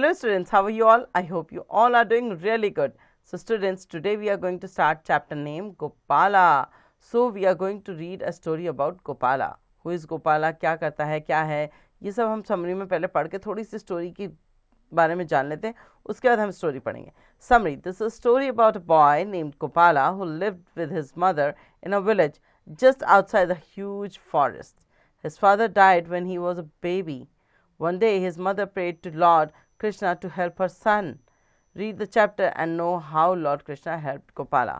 Hello students, how are you all? I hope you all are doing really good. So students, today we are going to start chapter name Gopala. So we are going to read a story about Gopala. Who is Gopala? क्या करता है, क्या है, ये सब हम summary में पहले पढ़ के थोड़ी सी स्टोरी की बारे में जान लेते हैं, उसके बाद हम स्टोरी पढ़ेंगे. Summary: This is a story about a boy named Gopala who lived with his mother in a village just outside a huge forest. His father died when he was a baby. One day his mother prayed to Lord Krishna to help her son. Read the chapter and know how Lord Krishna helped Gopala.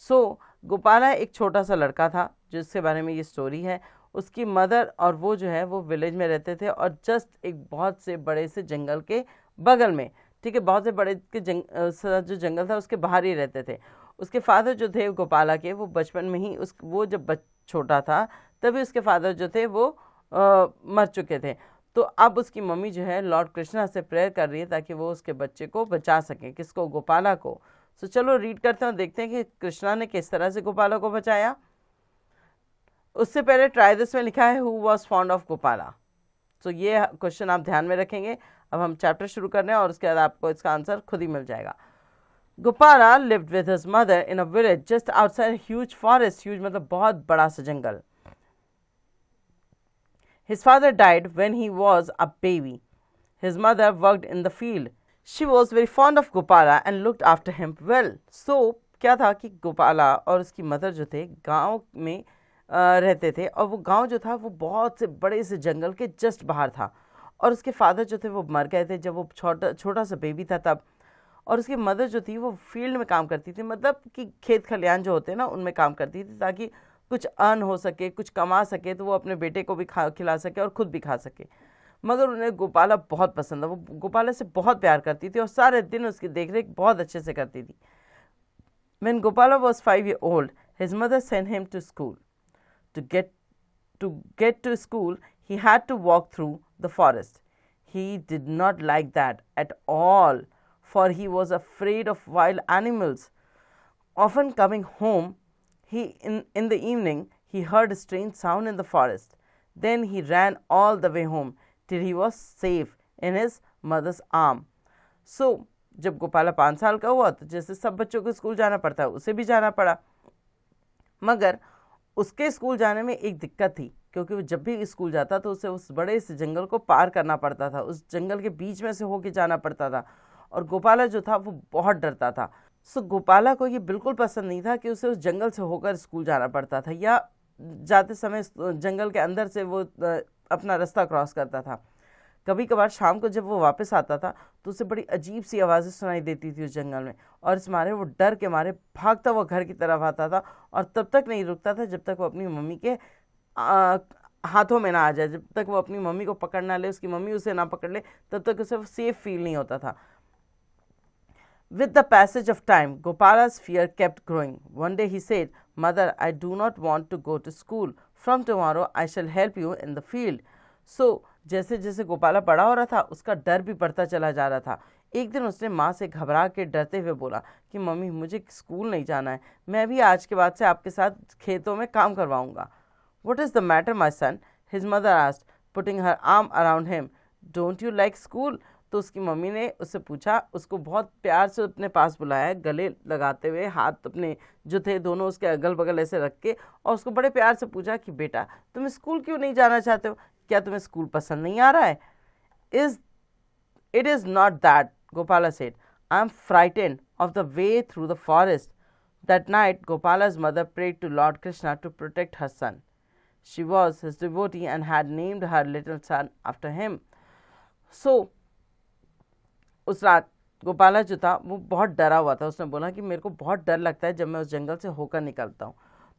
So, Gopala एक छोटा सा लड़का था जिसके बारे में ये story है. उसकी मदर और वो जो है वो विलेज में रहते थे और जस्ट एक बहुत से बड़े से जंगल के बगल में, ठीक है, बहुत से बड़े के जो जंगल था उसके बाहर ही रहते थे. उसके फादर जो थे गोपाला के, वो बचपन में ही वो जब छोटा था तभी उसके फादर जो थे वो मर चुके थे. तो अब उसकी मम्मी जो है लॉर्ड कृष्णा से प्रेयर कर रही है ताकि वो उसके बच्चे को बचा सके. किसको? गोपाला को. तो चलो रीड करते हैं और देखते हैं कि कृष्णा ने किस तरह से गोपाला को बचाया. उससे पहले ट्राई दिस में लिखा है who was fond of Gopala. तो ये क्वेश्चन आप ध्यान में रखेंगे. अब हम चैप्टर शुरू कर रहे हैं और उसके बाद आपको इसका आंसर खुद ही मिल जाएगा. Gopala lived with his mother in a village just outside huge forest. Huge मतलब बहुत बड़ा सा जंगल. His father died when he was a baby. His mother worked in the field. She was very fond of Gopala and looked after him well. So, क्या था कि गोपाला और उसकी mother जो थे गांव में रहते थे और वो गांव जो था वो बहुत से बड़े से जंगल के जस्ट बाहर था. और उसके फादर जो थे वो मर गए थे जब वो छोटा सा बेबी था तब. और उसकी मदर जो थी वो फील्ड में काम करती थी, मतलब कि खेत खलियान जो होते हैं ना उनमें काम करती थी ताकि कुछ अर्न हो सके, कुछ कमा सके, तो वो अपने बेटे को भी खिला सके और खुद भी खा सके. मगर उन्हें गोपाला बहुत पसंद था. वो गोपाला से बहुत प्यार करती थी और सारे दिन उसकी देखरेख बहुत अच्छे से करती थी. When Gopala was 5 years old, his mother sent him to school. To get to school, he had to walk through the forest. He did not like that at all, for he was afraid of wild animals. Often coming home, in the evening, he heard a strange sound in the forest. Then he ran all the way home till he was safe in his mother's arm. So, जब गोपाला 5 साल का हुआ तो जैसे सब बच्चों को school जाना पड़ता है उसे भी जाना पड़ा. मगर उसके स्कूल जाने में एक दिक्कत थी, क्योंकि वो जब भी स्कूल जाता तो उसे उस बड़े से जंगल को पार करना पड़ता था. उस जंगल के बीच में से होके जाना पड़ता था और गोपाला जो था वो बहुत डरता था. सो गोपाला को ये बिल्कुल पसंद नहीं था कि उसे उस जंगल से होकर स्कूल जाना पड़ता था या जाते समय जंगल के अंदर से वो अपना रास्ता क्रॉस करता था. कभी कभार शाम को जब वो वापस आता था तो उसे बड़ी अजीब सी आवाज़ें सुनाई देती थी उस जंगल में, और इस मारे वो डर के मारे भागता हुआ घर की तरफ आता था और तब तक नहीं रुकता था जब तक वो अपनी मम्मी के हाथों में ना आ जाए, जब तक वो अपनी मम्मी को पकड़ ना ले, उसकी मम्मी उसे ना पकड़ ले, तब तक उसे सेफ फील नहीं होता था. With the passage of time, Gopala's fear kept growing. One day he said, "Mother, I do not want to go to school. From tomorrow, I shall help you in the field." So, जैसे जैसे गोपाला बड़ा हो रहा था उसका डर भी बढ़ता चला जा रहा था. एक दिन उसने माँ से घबरा के डरते हुए बोला कि मम्मी मुझे स्कूल नहीं जाना है, मैं भी आज के बाद से आपके साथ खेतों में काम करवाऊंगा. What is the matter, my son? His mother asked, putting her arm around him. Don't you like school? तो उसकी मम्मी ने उससे पूछा, उसको बहुत प्यार से अपने पास बुलाया, गले लगाते हुए हाथ अपने जो थे दोनों उसके अगल बगल ऐसे रख के, और उसको बड़े प्यार से पूछा कि बेटा तुम स्कूल क्यों नहीं जाना चाहते हो? क्या तुम्हें स्कूल पसंद नहीं आ रहा है? It is not that, Gopala said. I am frightened of the way through the forest. That night, Gopala's mother prayed to Lord Krishna to protect her son. She was his devotee and had named her little son after him. So, उस रात गोपाला जो था वो बहुत डरा हुआ था. उसने बोला कि मेरे को बहुत डर लगता है जब मैं उस जंगल से होकर निकलता हूँ.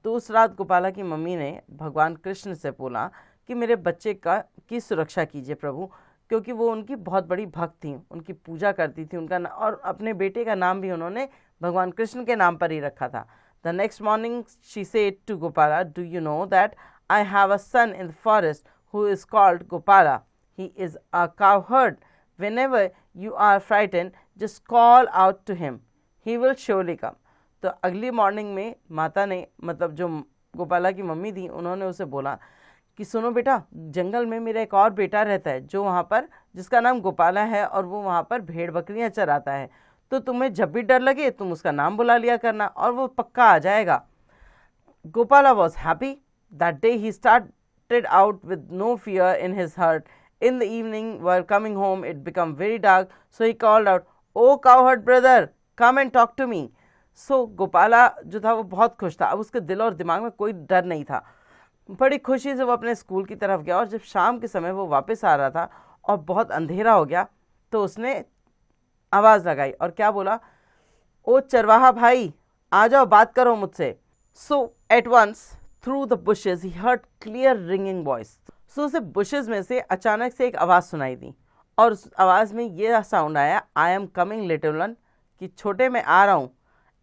तो उस रात गोपाला की मम्मी ने भगवान कृष्ण से बोला कि मेरे बच्चे की सुरक्षा कीजिए प्रभु, क्योंकि वो उनकी बहुत बड़ी भक्त थी, उनकी पूजा करती थी, उनका और अपने बेटे का नाम भी उन्होंने भगवान कृष्ण के नाम पर ही रखा था. The next morning she said to Gopala, do you know that I have a son in the forest who is called Gopala. He is a cowherd. Whenever you are frightened, just call out to him. He will surely come. तो अगली morning में माता ने, मतलब जो गोपाला की mummy थी, उन्होंने उसे बोला कि सुनो बेटा, जंगल में मेरा एक और बेटा रहता है जो वहाँ पर, जिसका नाम गोपाला है, और वो वहाँ पर भेड़ बकरियाँ चराता है, तो तुम्हें जब भी डर लगे तुम उसका नाम बुला लिया करना और वो पक्का आ जाएगा। Gopala was happy. That day he started out with no fear in his heart. In the evening, while coming home, it became very dark, so he called out, "Oh cowherd brother, come and talk to me." So Gopala जो था वो बहुत खुश था। अब उसके दिल और दिमाग में कोई डर नहीं था। बड़ी खुशी से वो अपने स्कूल की तरफ गया, और जब शाम के समय वो वापस आ रहा था और बहुत अंधेरा हो गया, तो उसने आवाज़ लगाई और क्या बोला, "ओ चरवाहा भाई, आ जाओ, बात करो मुझसे." So at once through the bushes he heard clear ringing voice. So उसे bushes में से अचानक से एक आवाज़ सुनाई दी, और उस आवाज़ में ये साउंड आया, "I am coming little one," कि छोटे मैं आ रहा हूँ।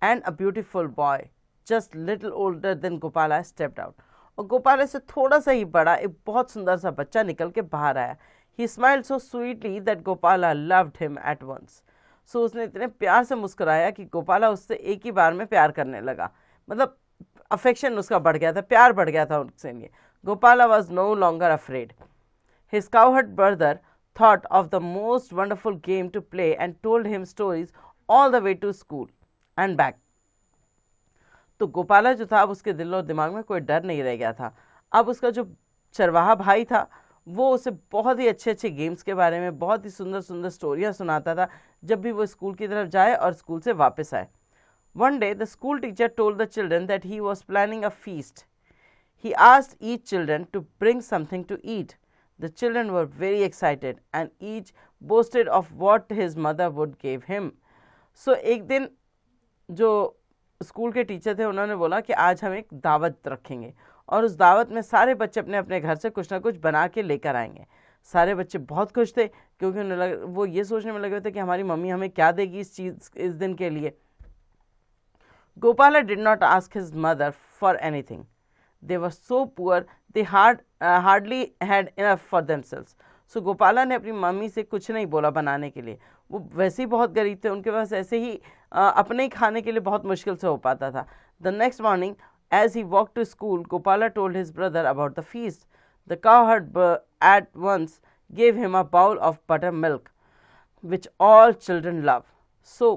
And a beautiful boy just little older than Gopala stepped out. और गोपाला से थोड़ा सा ही बड़ा एक बहुत सुंदर सा बच्चा निकल के बाहर आया। He smiled so sweetly that Gopala loved him at once. So उसने इतने प्यार से मुस्कुराया कि गोपाला उससे एक ही बार में प्यार करने लगा। मतलब अफेक्शन उसका बढ़ गया था, प्यार बढ़ गया था उससे लिए। Gopala was no longer afraid. His cowherd brother thought of the most wonderful game to play and told him stories all the way to school and back. तो गोपाला जो था, अब उसके दिल और दिमाग में कोई डर नहीं रह गया था। अब उसका जो चरवाहा भाई था वो उसे बहुत ही अच्छे अच्छे गेम्स के बारे में बहुत ही सुंदर सुंदर स्टोरियाँ सुनाता था, जब भी वो स्कूल की तरफ जाए और स्कूल से वापस आए। One day, the school teacher told the children that he was planning a feast. He asked each children to bring something to eat. The children were very excited and each boasted of what his mother would give him. So, एक दिन जो school के teacher थे उन्होंने बोला कि आज हम एक दावत रखेंगे, और उस दावत में सारे बच्चे अपने अपने घर से कुछ ना कुछ बना के लेकर आएंगे। सारे बच्चे बहुत खुश थे, क्योंकि उन्हें वो ये सोचने में लगे हुए थे कि हमारी मम्मी हमें क्या देगी इस दिन के लिए। Gopala did not ask his mother for anything. They were so poor they hardly had enough for themselves. So Gopala ने अपनी मम्मी से कुछ नहीं बोला बनाने के लिए। वो वैसे ही बहुत गरीब थे, उनके पास ऐसे ही अपने ही खाने के लिए बहुत मुश्किल से हो पाता था। The next morning, as he walked to school, Gopala told his brother about the feast. The cowherd at once gave him a bowl of buttermilk, which all children love. So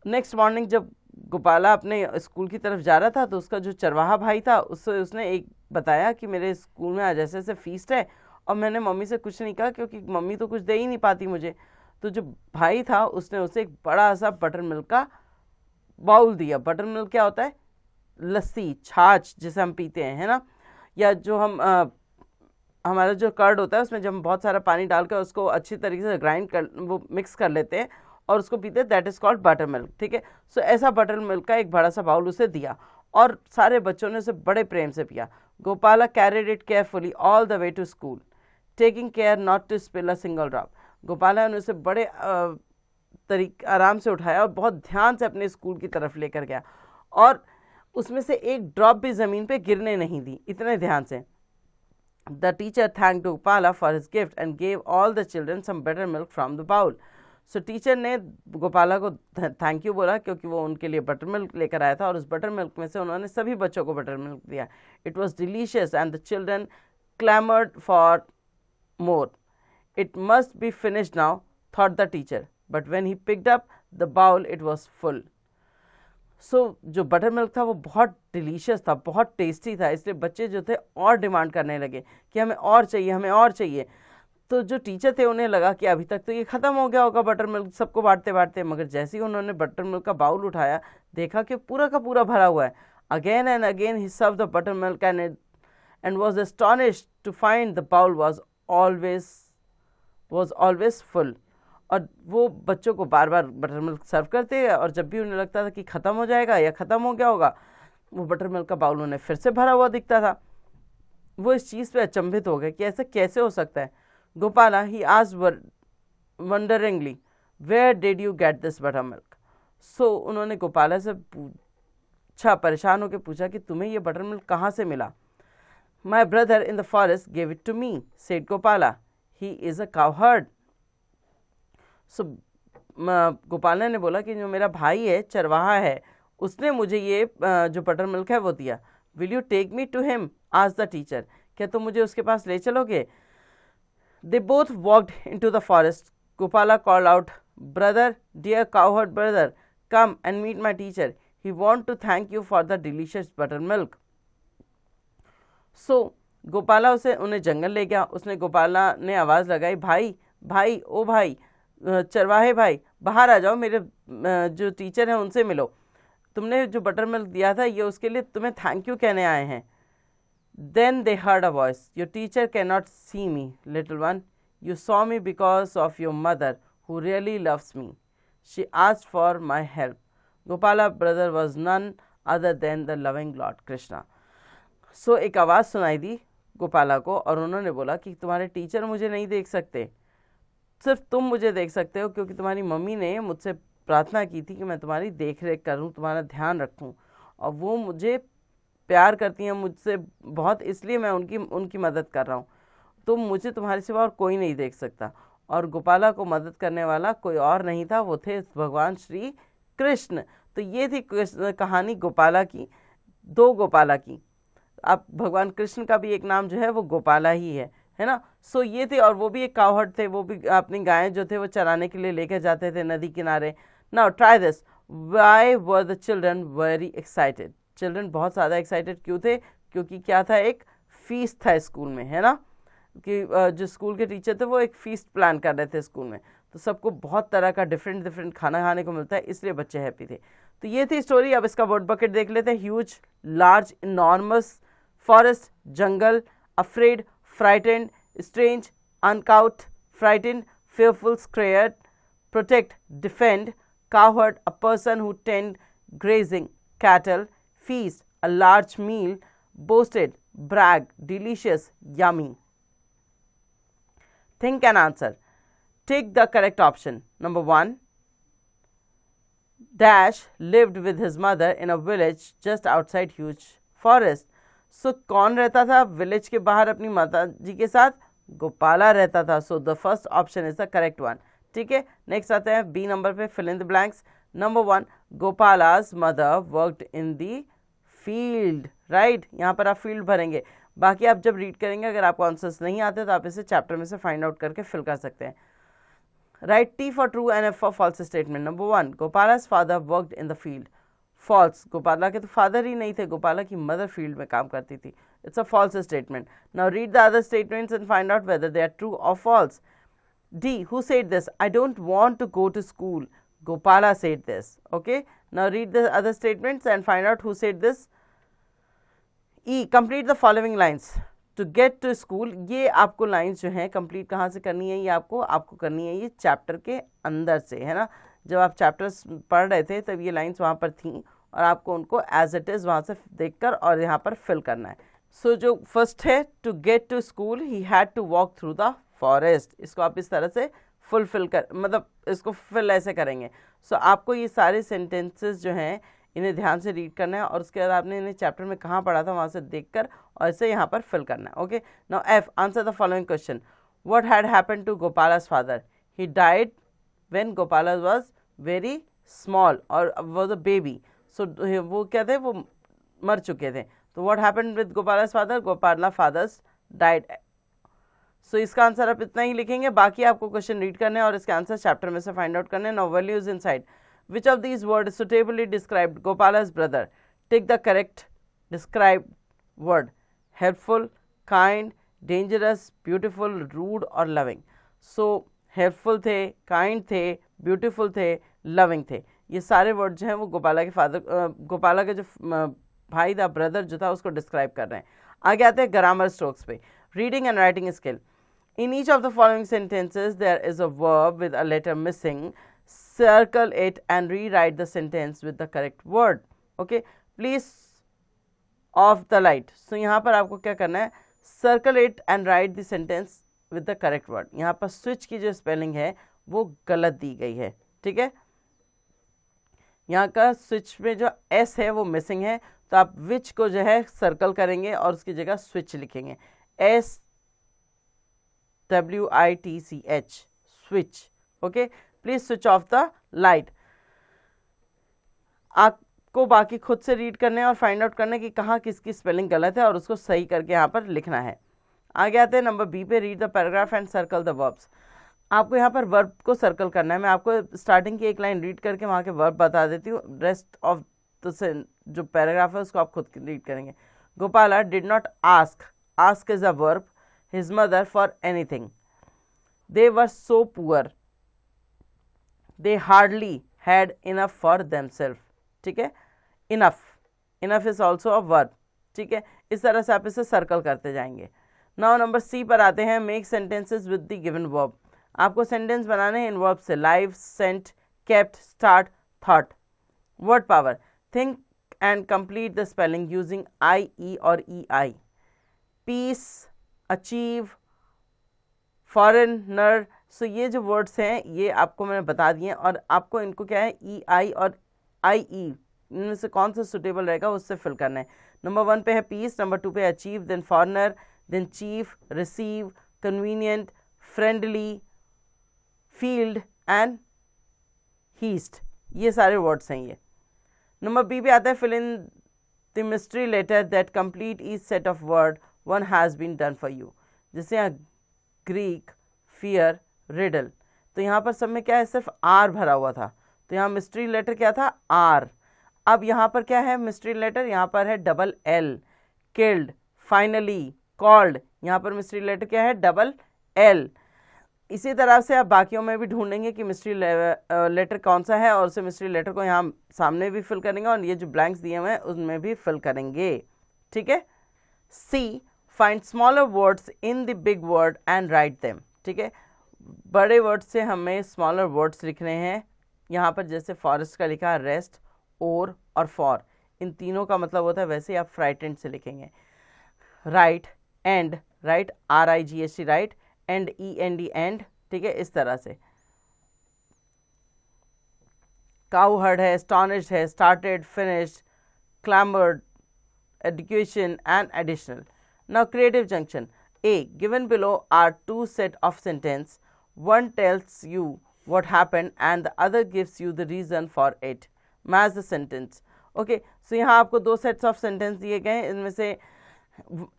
next morning, जब गोपाला अपने school की तरफ जा रहा था, तो उसका जो चरवाहा भाई था उसने एक बताया कि मेरे स्कूल में आज ऐसे ऐसे फीस्ट है, और मैंने मम्मी से कुछ नहीं कहा क्योंकि मम्मी तो कुछ दे ही नहीं पाती मुझे। तो जो भाई था उसने उसे एक बड़ा सा बटर मिल्क का बाउल दिया। बटर मिल्क क्या होता है? लस्सी, छाछ जिसे हम पीते हैं, है ना, या जो हम हमारा जो कर्ड होता है उसमें जब हम बहुत सारा पानी डालकर उसको अच्छी तरीके से ग्राइंड कर, वो मिक्स कर लेते हैं और उसको पीते हैं, that is called butter milk. ठीक है, सो ऐसा बटर मिल्क का एक बड़ा सा बाउल उसे दिया, और सारे बच्चों ने उसे बड़े प्रेम से पिया। Gopala carried it carefully all the way to school, taking care not to spill a single drop. Gopala ने उसे बड़े आराम से उठाया और बहुत ध्यान से अपने स्कूल की तरफ लेकर गया, और उसमें से एक ड्रॉप भी ज़मीन पे गिरने नहीं दी, इतने ध्यान से। The teacher thanked Gopala for his gift and gave all the children some better milk from the bowl. So teacher ने गोपाला को थैंक यू बोला क्योंकि वो उनके लिए बटर मिल्क लेकर आया था, और उस बटर मिल्क में से उन्होंने सभी बच्चों को बटर मिल्क दिया। It was delicious and the children clamored for more. It must be finished now, thought the teacher. But when he picked up the bowl, it was full. जो butter milk था वो बहुत delicious था, बहुत tasty था, इसलिए बच्चे जो थे और डिमांड करने लगे कि हमें और चाहिए, हमें और चाहिए। तो जो टीचर थे उन्हें लगा कि अभी तक तो ये ख़त्म हो गया होगा बटर मिल्क सबको बांटते बांटते, मगर जैसे ही उन्होंने बटर मिल्क का बाउल उठाया देखा कि पूरा का पूरा भरा हुआ है। Again and again he served the butter milk and was astonished to find the bowl was always full. और वो बच्चों को बार बार बटर मिल्क सर्व करते, और जब भी उन्हें लगता था कि ख़त्म हो जाएगा या ख़त्म हो गया होगा, वो बटर मिल्क का बाउल उन्हें फिर से भरा हुआ दिखता था। वो इस चीज़ पे अचंभित हो गए कि ऐसा कैसे हो सकता है। गोपाला ही asked wonderingly, where did you get this buttermilk? So उन्होंने गोपाला से पूछा, परेशान होकर पूछा कि तुम्हें ये बटर मिल्क कहाँ से मिला? My brother in the forest gave it to me, said Gopala. He is a cowherd. So Gopala ने बोला कि जो मेरा भाई है, चरवाहा है, उसने मुझे ये जो बटर मिल्क है वो दिया। Will you take me to him? asked the teacher. क्या तुम मुझे उसके पास ले चलोगे? They both walked into the forest. Gopala called out, "Brother, dear cowherd brother, come and meet my teacher. He wants to thank you for the delicious buttermilk." So, Gopala उन्हें जंगल ले गया। उसने गोपाला ने आवाज़ लगाई, भाई भाई ओ भाई, चरवाहे भाई, बाहर आ जाओ, मेरे जो टीचर हैं उनसे मिलो। तुमने जो बटर मिल्क दिया था ये उसके लिए तुम्हें थैंक यू कहने आए हैं। Then they heard a voice, "Your teacher cannot see me, little one. You saw me because of your mother, who really loves me. She asked for my help." Gopala brother was none other than the loving Lord Krishna. So एक आवाज़ सुनाई दी गोपाला को और उन्होंने बोला कि तुम्हारे teacher मुझे नहीं देख सकते, सिर्फ तुम मुझे देख सकते हो, क्योंकि तुम्हारी मम्मी ने मुझसे प्रार्थना की थी कि मैं तुम्हारी देख रेख करूँ, तुम्हारा ध्यान रखूँ, और वो मुझे प्यार करती हैं मुझसे बहुत, इसलिए मैं उनकी मदद कर रहा हूँ। तो मुझे तुम्हारे सिवा और कोई नहीं देख सकता। और गोपाला को मदद करने वाला कोई और नहीं था, वो थे भगवान श्री कृष्ण। तो ये थी कहानी गोपाला की, दो गोपाला की। अब भगवान कृष्ण का भी एक नाम जो है वो गोपाला ही है ना। सो ये थे, और वो भी एक कावहट थे, वो भी अपनी गायें जो थे वो चराने के लिए लेकर जाते थे नदी किनारे। Now try this, why were the children very excited? Children बहुत ज़्यादा एक्साइटेड क्यों थे? क्योंकि क्या था, एक फीस्ट था स्कूल में, है ना, कि जो स्कूल के टीचर थे वो एक फीस्ट प्लान कर रहे थे स्कूल में, तो सबको बहुत तरह का डिफरेंट खाना खाने को मिलता है, इसलिए बच्चे हैप्पी थे। तो ये थी स्टोरी। अब इसका वर्ड बकेट देख लेते हैं। Huge, large, enormous, forest, jungle, afraid, frightened, strange, uncouth, frightened, fearful, scared, protect, defend, cowherd, a person who tend grazing cattle, feast, a large meal, boasted, brag, delicious, yummy. Think and answer. Take the correct option. Number 1, Dash lived with his mother in a village just outside huge forest. So कौन रहता था village के बाहर अपनी माता जी के साथ? गोपाला रहता था। So the first option is the correct one. ठीक है, नेक्स्ट आते हैं बी नंबर पे, fill in the blanks. Number 1, Gopala's mother worked in the field. Right, यहाँ पर आप फील्ड भरेंगे, बाकी आप जब रीड करेंगे अगर आपको आंसर्स नहीं आते तो आप इसे चैप्टर में से फाइंड आउट करके फिल कर सकते हैं। Write T for true and F for false statement. Number 1, Gopala's father worked in the field. False, Gopala के तो फादर ही नहीं थे, गोपाला की मदर फील्ड में काम करती थी। It's a false statement. Now read the other statements and find out whether they are true और false. D, who said this? I don't want to go to school. Gopala said this. Okay, now read the other statements and find out who said this. E, complete the following lines. To get to school, ये आपको lines जो हैं complete कहाँ से करनी है? ये आपको करनी है ये चैप्टर के अंदर से, है ना। जब आप चैप्टर्स पढ़ रहे थे तब ये लाइन्स वहाँ पर थीं और आपको उनको एज इट इज़ वहाँ से देखकर और यहाँ पर फिल करना है। सो जो फर्स्ट है, to get to school he had to walk through the forest. इसको आप इस तरह से फुलफिल कर, मतलब इसको फिल ऐसे करेंगे। सो आपको ये सारे सेंटेंसेस जो हैं इन्हें ध्यान से रीड करना है और उसके बाद आपने इन्हें चैप्टर में कहाँ पढ़ा था वहाँ से देखकर और इसे यहाँ पर फिल करना है। Okay, now F, answer the following question. What had happened to Gopala's father? He died when Gopala was very small और वाज अ बेबी। सो वो क्या थे, वो मर चुके थे। तो what happened with Gopala's father? Gopala father's died. So इसका आंसर आप इतना ही लिखेंगे, बाकी आपको क्वेश्चन रीड करने हैं और इसके आंसर चैप्टर में से फाइंड आउट करने हैं। Now values inside, which of these word suitably described Gopala's brother? Take the correct describe word. Helpful, kind, dangerous, beautiful, rude और लविंग। सो हेल्पफुल थे, काइंड थे, ब्यूटीफुल थे, लविंग थे। ये सारे वर्ड जो हैं वो गोपाला के फादर, गोपाला के जो भाई था, ब्रदर जो था, उसको डिस्क्राइब कर रहे हैं। आगे आते हैं ग्रामर स्ट्रोक्स पे। Reading and writing skill. In each of the following sentences, there is a verb with a letter missing. Circle it and rewrite the sentence with the correct word. Okay, please off the light. So यहाँ पर आपको क्या करना है? Circle it and write the sentence with the correct word. यहाँ पर switch की जो स्पेलिंग है वो गलत दी गई है। ठीक है, यहाँ का स्विच में जो S है वो मिसिंग है, तो आप विच को जो है सर्कल करेंगे और उसकी जगह स्विच लिखेंगे। SWITCH, switch. Okay, please switch off the light. आपको बाकी खुद से रीड करने और फाइंड आउट करने की कहाँ किसकी स्पेलिंग गलत है और उसको सही करके यहाँ पर लिखना है। आगे आते हैं नंबर बी पे, read the paragraph and circle the verbs. आपको यहाँ पर वर्ब को सर्कल करना है। मैं आपको स्टार्टिंग की एक लाइन रीड करके वहाँ के वर्ब बता देती हूँ, रेस्ट ऑफ द जो पैराग्राफ है उसको आप खुद रीड करेंगे। Gopala did not ask is a verb, his mother for anything, they were so poor, they hardly had enough for themselves. ठीक है, enough is also a verb. ठीक है, इस तरह से आप इसे सर्कल करते जाएंगे। नाउ नंबर सी पर आते हैं, make sentences with the given verb. आपको सेंटेंस बनाने हैं इन वर्ब से, live, sent, kept, start, thought. Word power, think and complete the spelling using I, E और E I. Peace, achieve, foreigner. So ये जो वर्ड्स हैं ये आपको मैंने बता दिए, और आपको इनको क्या है, ई आई और आई ई, इनमें से कौन सा सुटेबल रहेगा उससे फिल करना है। नंबर 1 पे है पीस, नंबर 2 पे achieve, then foreigner, then chief, receive, convenient, friendly, field and heist. ये सारे वर्ड्स हैं ये। नंबर बी पे आता है, fill in the mystery letter that complete each set of word one has been done for you. जैसे यहाँ Greek, fear, riddle, तो यहाँ पर सब में क्या है, सिर्फ आर भरा हुआ था, तो यहाँ मिस्ट्री लेटर क्या था, आर। अब यहाँ पर क्या है मिस्ट्री लेटर, यहाँ पर है double L. Killed, finally, called, यहाँ पर मिस्ट्री लेटर क्या है, डबल एल। इसी तरह से आप बाकियों में भी ढूंढेंगे कि मिस्ट्री लेटर कौन सा है, और उसे मिस्ट्री लेटर को यहाँ सामने भी फिल करेंगे, और ये जो ब्लैंक्स दिए हुए हैं उनमें भी फिल करेंगे। ठीक है। C, find smaller words in the big word and write them. ठीक है, बड़े वर्ड से हमें स्मॉलर वर्ड्स लिखने हैं। यहाँ पर जैसे फॉरेस्ट का लिखा है, रेस्ट, और फॉर, इन तीनों का मतलब होता है वैसे आप फ्राइटेंड से लिखेंगे। Right, end, right, RIGHT, right, end, END, end. ठीक है, इस तरह से। काउहर्ड है, एस्टोनिश्ड है, started, finished, clamoured, education and additional. Now creative junction. A, given below are two set of sentence. One tells you what happened and the other gives you the reason for it. Match the sentence. Okay, so यहाँ आपको दो sets of sentence दिए गए हैं, इनमें से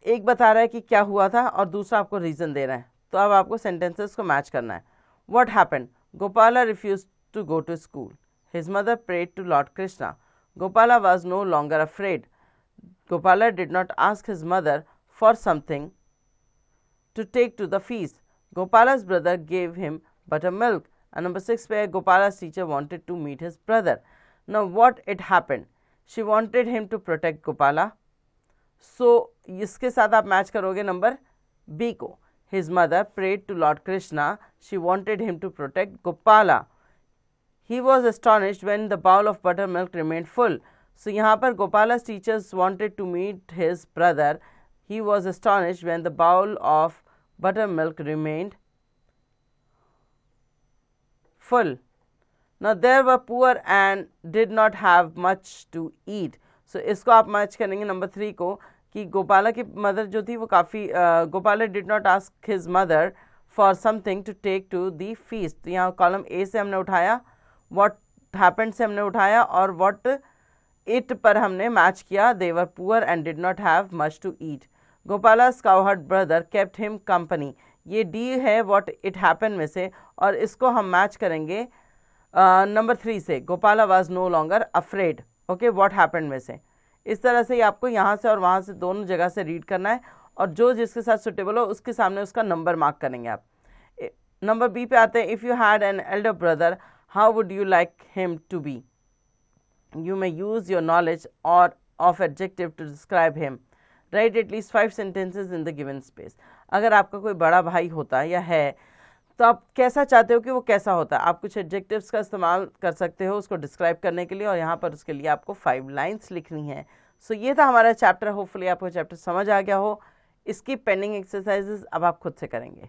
एक बता रहा है कि क्या हुआ था और दूसरा आपको रीज़न दे रहा है, तो अब आपको sentences को मैच करना है। What happened? Gopala refused to go to school. His mother prayed to Lord Krishna. Gopala was no longer afraid. Gopala did not ask his mother for something to take to the feast. Gopala's brother gave him buttermilk. And number 6 पे Gopala's teacher wanted to meet his brother. Now what it happened? She wanted him to protect Gopala. So इसके साथ आप match करोगे number B को. His mother prayed to Lord Krishna. She wanted him to protect Gopala. He was astonished when the bowl of buttermilk remained full. So यहाँ पर Gopala's teachers wanted to meet his brother. He was astonished when the bowl of buttermilk remained full. Now they were poor and did not have much to eat. So इसको आप match करेंगे number 3 को कि गोपाला की mother जो थी वो काफ़ी Gopala did not ask his mother for something to take to the feast. तो यहाँ कॉलम ए से हमने उठाया, व्हाट हैपेंड से हमने उठाया, और व्हाट इट पर हमने मैच किया. They were poor and did not have much to eat. Gopala's cowherd brother kept him company. ये डी है व्हाट इट हैपन में से, और इसको हम मैच करेंगे नंबर 3 से. Gopala was no longer afraid. Okay, what happen में से. इस तरह से आपको यहाँ से और वहाँ से दोनों जगह से रीड करना है, और जो जिसके साथ सुटेबल हो उसके सामने उसका नंबर मार्क करेंगे आप. नंबर बी पे आते हैं. If you had an elder brother how would you like him to be. You may use your knowledge or of adjective to describe him. Write at least 5 sentences in the given space. अगर आपका कोई बड़ा भाई होता है या है तो आप कैसा चाहते हो कि वो कैसा होता है, आप कुछ एडजेक्टिव्स का इस्तेमाल कर सकते हो उसको डिस्क्राइब करने के लिए, और यहाँ पर उसके लिए आपको 5 लाइन्स लिखनी है. सो ये था हमारा चैप्टर. होपफुली आपको चैप्टर समझ आ गया हो. इसकी पेंडिंग एक्सरसाइजेज अब आप खुद से करेंगे.